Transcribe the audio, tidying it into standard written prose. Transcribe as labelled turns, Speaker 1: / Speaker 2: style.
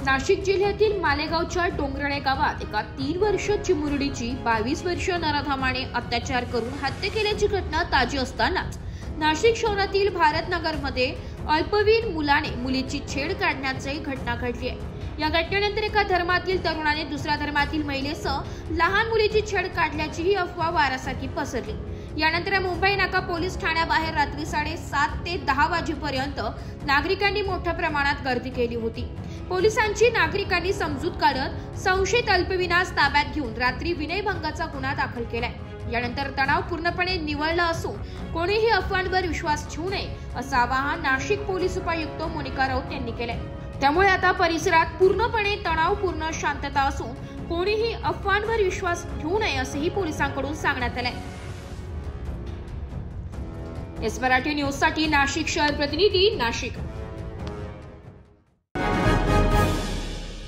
Speaker 1: नाशिक जिल्ह्यातील मालेगावच्या डोंगरणे गावात एका 3 वर्षीय चिमुरडीची 22 वर्षीय नराधमाने अत्याचार करून हत्या केल्याची घटना ताजी असतानाच नाशिक शहरातील भारतनगरमध्ये अल्पवयीन मुलाने मुलीची छेड काढण्याची घटना घडली आहे। या घटनेनंतर एका धर्मातील तरुणाने दुसऱ्या धर्मातील महिलेसह लहान मुलीची छेड काढल्याची ही अफवा वाऱ्यासारखी पसरली। यानंतर मुंबई नाका पोलीस ठाण्याबाहेर रात्री 7:30 ते 10 वाजेपर्यंत नागरिकांनी मोठ्या प्रमाणात गर्दी केली होती। पोलिसांची नागरिकांनी समजूत काढत संशयित अल्पवयीनास ताब्यात घेऊन रात्री विनयभंगाचा गुन्हा दाखल केलाय। यानंतर तणाव पूर्णपणे निवळला असून कोणीही अफवांवर विश्वास ठेवू नये असं आवाहन नाशिक पोलीस उपायुक्त मोनिका राऊत यांनी केलंय। त्यामुळे आता परिसरात पूर्णपणे तणावपूर्ण शांतता असून कोणीही अफवांवर विश्वास ठेवू नये असेही पोलिसांकडून सांगण्यात आलंय। एस मराठी न्यूज साठी नाशिक शहर प्रतिनिधी नाशिक।